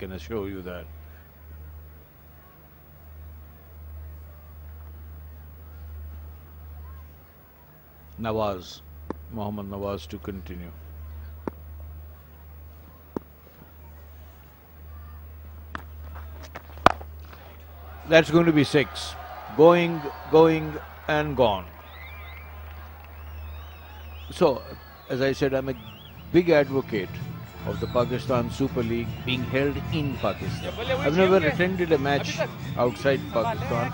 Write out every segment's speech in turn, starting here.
can assure you that. Nawaz, Mohammad Nawaz to continue. That's going to be 6. Going and gone. So, as I said, I'm a big advocate of the Pakistan Super League being held in Pakistan. I've never attended a match outside Pakistan.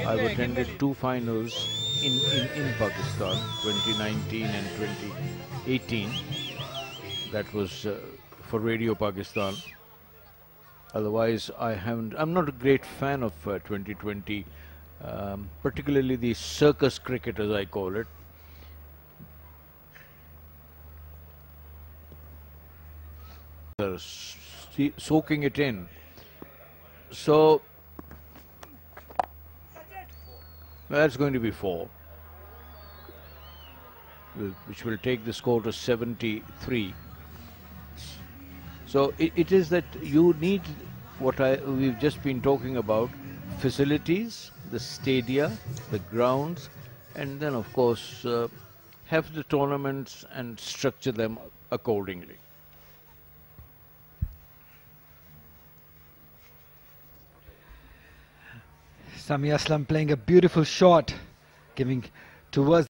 I've attended 2 finals in Pakistan, 2019 and 2018. That was for Radio Pakistan. Otherwise, I'm not a great fan of 2020, particularly the circus cricket, as I call it. Soaking it in. So that's going to be 4, which will take the score to 73. So it is that you need what we've just been talking about: facilities, the stadia, the grounds, and then of course have the tournaments and structure them accordingly. Samia Aslam playing a beautiful shot, giving towards.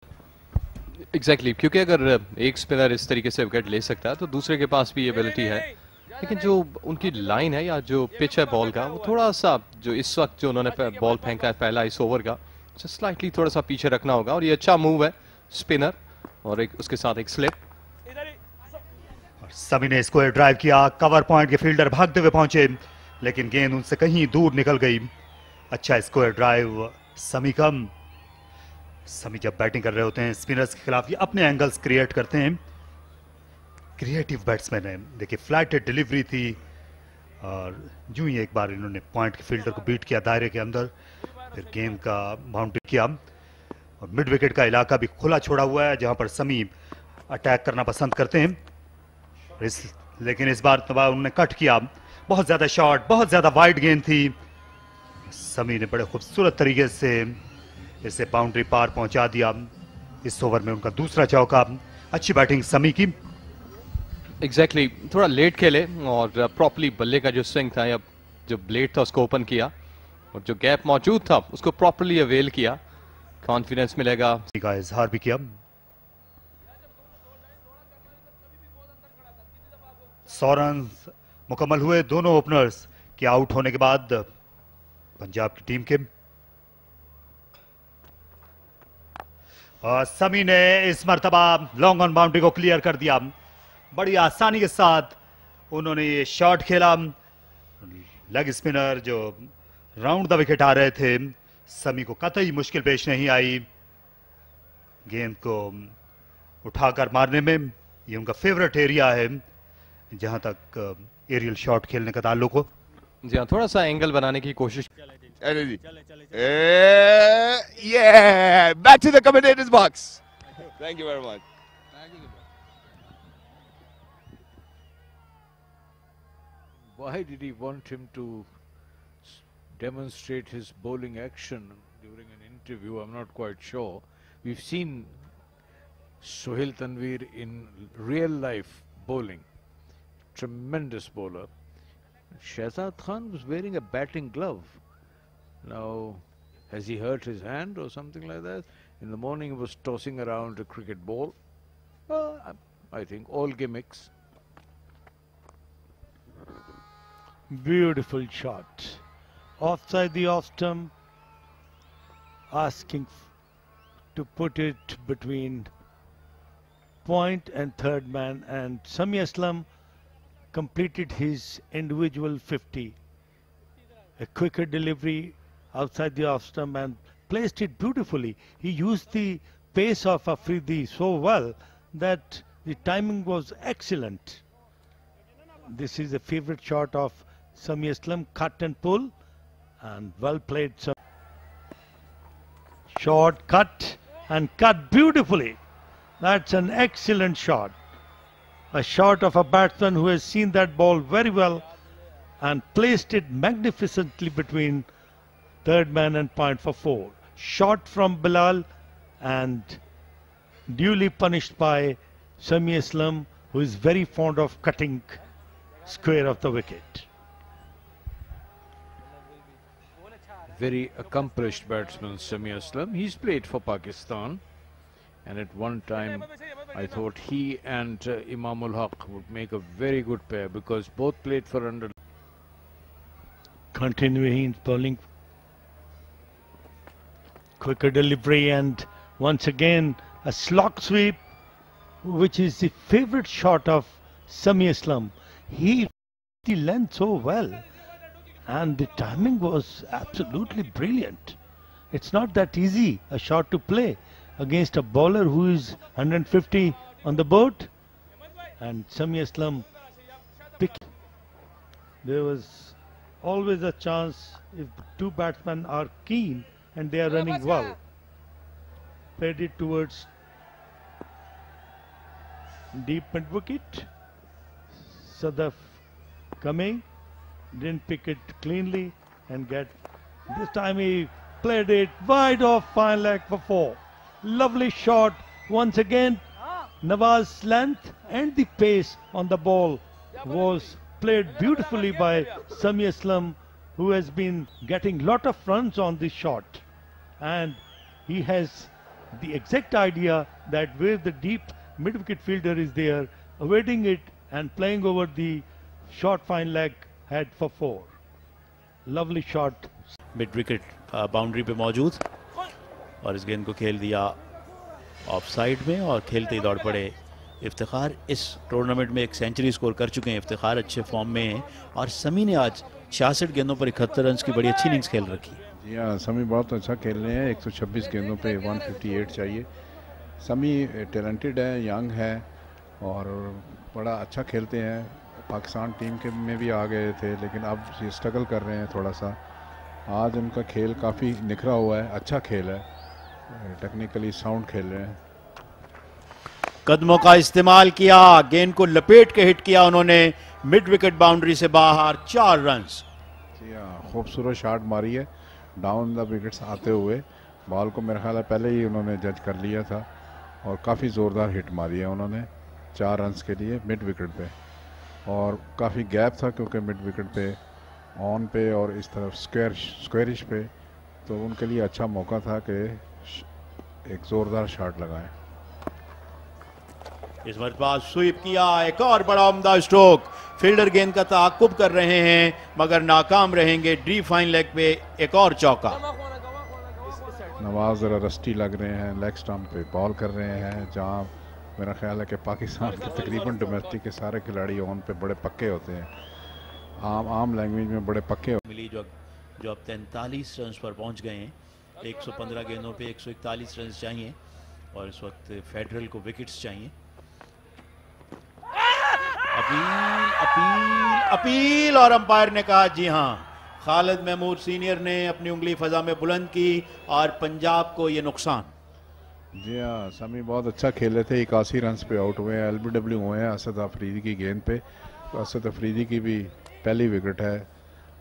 Exactly, क्योंकि अगर एक spinner इस तरीके से wicket ले सकता है तो दूसरे के पास भी एबिलिटी है, लेकिन जो उनकी लाइन है या जो पिच है बॉल का, वो थोड़ा सा जो इस वक्त जो उन्होंने बॉल फेंका है पहला इस ओवर का, स्लाइटली थोड़ा सा पीछे रखना होगा. और ये अच्छा मूव है स्पिनर, और उसके साथ एक स्लिप. समी ने स्क्वायर ड्राइव किया, कवर पॉइंट के फील्डर भागते हुए पहुंचे, लेकिन गेंद उनसे कहीं दूर निकल गई. अच्छा स्क्वायर ड्राइव समी का. समी जब बैटिंग कर रहे होते हैं स्पिनर्स के खिलाफ, ये अपने एंगल्स क्रिएट करते हैं. क्रिएटिव बैट्समैन है. देखिए फ्लैटेड डिलीवरी थी, और यूं ही एक बार इन्होंने पॉइंट के फील्डर को बीट किया दायरे के अंदर, फिर गेंद का बाउंड्री किया. और मिड विकेट का इलाका भी खुला छोड़ा हुआ है, जहां पर समी अटैक करना पसंद करते हैं. लेकिन इस बार उन्होंने कट किया. बहुत ज्यादा शॉट, बहुत ज्यादा वाइड गेंद थी. समी ने बड़े खूबसूरत तरीके से इसे बाउंड्री पार पहुंचा दिया. इस ओवर में उनका दूसरा चौका. अच्छी बैटिंग समी की. एग्जैक्टली थोड़ा लेट खेले और प्रॉपरली बल्ले का जो स्विंग था या जो ब्लेड था उसको ओपन किया, और जो गैप मौजूद था उसको प्रॉपरली अवेल किया. कॉन्फिडेंस मिलेगा. का इजहार भी किया. 100 रन मुकम्मल हुए दोनों ओपनर्स के आउट होने के बाद पंजाब की टीम के. और समी ने इस मर्तबा लॉन्ग ऑन बाउंड्री को क्लियर कर दिया. बड़ी आसानी के साथ उन्होंने ये शॉट खेला. लेग स्पिनर जो राउंड द विकेट आ रहे थे, समी को कतई मुश्किल पेश नहीं आई गेंद को उठाकर मारने में. ये उनका फेवरेट एरिया है जहां तक एरियल शॉट खेलने का ताल्लुक हो. जी हाँ, थोड़ा सा एंगल बनाने की कोशिश. Yeah, back to the commentator's box. Thank you very much. Why did he want him to demonstrate his bowling action during an interview? I'm not quite sure. We've seen Sohail Tanveer in real life bowling. Tremendous bowler. Shahzad Khan was wearing a batting glove. Now, has he hurt his hand or something like that? In the morning he was tossing around a cricket ball. I think all gimmicks. Beautiful shot. Offside the off stump, asking to put it between point and third man, and Sami Aslam completed his individual 50. A quicker delivery outside the off stump and placed it beautifully. He used the pace of Afridi so well that the timing was excellent. This is a favorite shot of Sami Aslam, cut and pull, and well played. Short cut and cut beautifully. That's an excellent shot. A shot of a batsman who has seen that ball very well and placed it magnificently between third man and point for 4. Shot from Bilal and duly punished by Sami Aslam, who is very fond of cutting square of the wicket. Very accomplished batsman Sami Aslam. He's played for Pakistan, and at one time I thought he and Imamul Haq would make a very good pair because both played for under. Continuing bowling, quicker delivery, and once again a slog sweep, which is the favorite shot of Sami Aslam. He length so well, and the timing was absolutely brilliant. It's not that easy a shot to play against a bowler who is 150 on the board, and Sami Aslam picked. There was always a chance if two batsmen are keen and they are running well. Played it towards deep mid wicket. Sadaf coming, didn't pick it cleanly and get. This time he played it wide off, fine leg for 4. Lovely shot once again. Nawaz's length and the pace on the ball was played beautifully by Sami Aslam, who has been getting lot of runs on this shot, and he has the exact idea that where the deep mid-wicket fielder is there, awaiting it and playing over the short fine leg head for 4. Lovely shot. Mid-wicket boundary पे मौजूद और इस गेंद को खेल दिया of side में और खेलते ही दौड़ पड़े इफ्तिखार। इस टूर्नामेंट में एक सेंचुरी स्कोर कर चुके हैं इफ्तिखार, अच्छे फॉर्म में हैं और समी ने आज 66 गेंदों पर 71 रन की बड़ी अच्छी इनिंग्स खेल रखी। जी हाँ, समी बहुत अच्छा खेल रहे हैं। 126 गेंदों पे 158 चाहिए। समी टैलेंटेड है, यंग है और बड़ा अच्छा खेलते हैं। पाकिस्तान टीम के में भी आ गए थे, लेकिन अब ये स्ट्रगल कर रहे हैं थोड़ा सा। आज उनका खेल काफ़ी निखरा हुआ है, अच्छा खेल है, टेक्निकली साउंड खेल रहे हैं। कदमों का इस्तेमाल किया, गेंद को लपेट के हिट किया उन्होंने, मिड विकेट बाउंड्री से बाहर 4 रन। जी हाँ, खूबसूरत शॉट मारी है डाउन द विकेट्स आते हुए। बॉल को मेरा ख्याल है पहले ही उन्होंने जज कर लिया था और काफ़ी ज़ोरदार हिट मारी है उन्होंने 4 रन के लिए मिड विकेट पे। और काफ़ी गैप था क्योंकि मिड विकेट पे ऑन पे और इस तरफ स्क्वेरिश पे, तो उनके लिए अच्छा मौका था कि एक ज़ोरदार शॉट लगाएं। इस मरतबा स्वीप किया, एक और बड़ा उम्दा स्ट्रोक। फील्डर गेंद का ताक़ुब कर रहे हैं मगर नाकाम रहेंगे। डी फाइन लेग पे एक और चौका। नवाज ज़रा रस्टी लग रहे हैं, लेग स्टंप पे बॉल कर रहे हैं, जहां मेरा ख्याल है कि पाकिस्तान के तकरीबन डोमेस्टिक के सारे खिलाड़ी ऑन पे बड़े पक्के होते हैं, आम लैंग्वेज में बड़े पक्के मिली जो अब 43 रन पर पहुंच गए हैं। 115 गेंदों पे 141 रन चाहिए और इस वक्त फेडरल को विकेट्स चाहिए। अपील और अंपायर ने कहा जी हाँ। खालिद महमूद सीनियर ने अपनी उंगली फजा में बुलंद की और पंजाब को ये नुकसान। जी हाँ, समी बहुत अच्छा खेले थे। 81 रन पे आउट हुए हैं, LBW हुए हैं असद अफरीदी की गेंद पे। तो असद अफरीदी की भी पहली विकेट है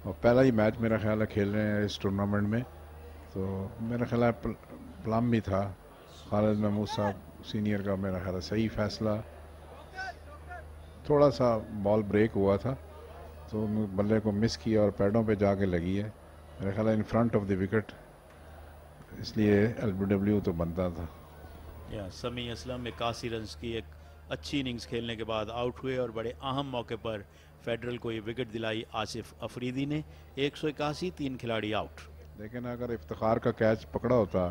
और पहला ही मैच मेरा ख्याल है खेल रहे हैं इस टूर्नामेंट में। तो मेरा ख्याल है प्लान भी था खालिद महमूद साहब सीनियर का, मेरा ख्याल है सही फैसला। थोड़ा सा बॉल ब्रेक हुआ था तो बल्ले को मिस किया और पैडों पे जाके लगी है, मेरा ख्याल है in front of the wicket, इसलिए LBW तो बनता था। समी असलम 81 रन की एक अच्छी इनिंग्स खेलने के बाद आउट हुए और बड़े अहम मौके पर फेडरल को ये विकेट दिलाई आसिफ अफरीदी ने। 181, 3 खिलाड़ी आउट। लेकिन अगर इफ्तिखार का कैच पकड़ा होता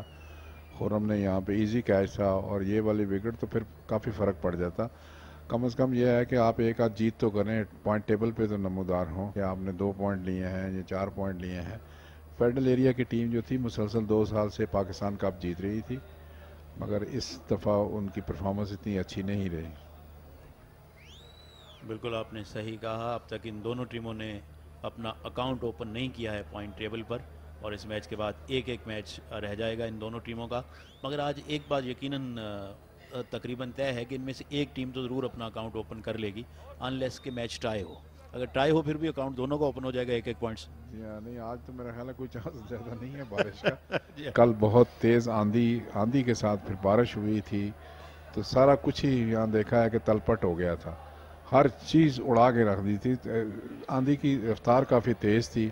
खुरम ने, यहाँ पे इजी कैच था और ये वाली विकेट, तो फिर काफ़ी फ़र्क पड़ जाता। कम से कम यह है कि आप एक आध जीत तो करें, पॉइंट टेबल पे तो नमूदार हों कि आपने 2 पॉइंट लिए हैं, ये 4 पॉइंट लिए हैं। फेडरल एरिया की टीम जो थी मुसलसल 2 साल से पाकिस्तान कप जीत रही थी, मगर इस दफ़ा उनकी परफॉर्मेंस इतनी अच्छी नहीं रही। बिल्कुल आपने सही कहा। अब तक इन दोनों टीमों ने अपना अकाउंट ओपन नहीं किया है पॉइंट टेबल पर और इस मैच के बाद एक मैच रह जाएगा इन दोनों टीमों का। मगर आज एक बात यकीनन तकरीबन तय है कि इनमें से एक टीम तो ज़रूर अपना अकाउंट ओपन कर लेगी अनलेस के मैच टाई हो। अगर टाई हो फिर भी अकाउंट दोनों का ओपन हो जाएगा 1-1 पॉइंट्स। नहीं, आज तो मेरा ख्याल है कोई चांस ज़्यादा नहीं है बारिश का। कल बहुत तेज़ आंधी के साथ फिर बारिश हुई थी, तो सारा कुछ ही यहाँ देखा है कि तलपट हो गया था, हर चीज़ उड़ा के रख दी थी। आंधी की रफ्तार काफ़ी तेज़ थी,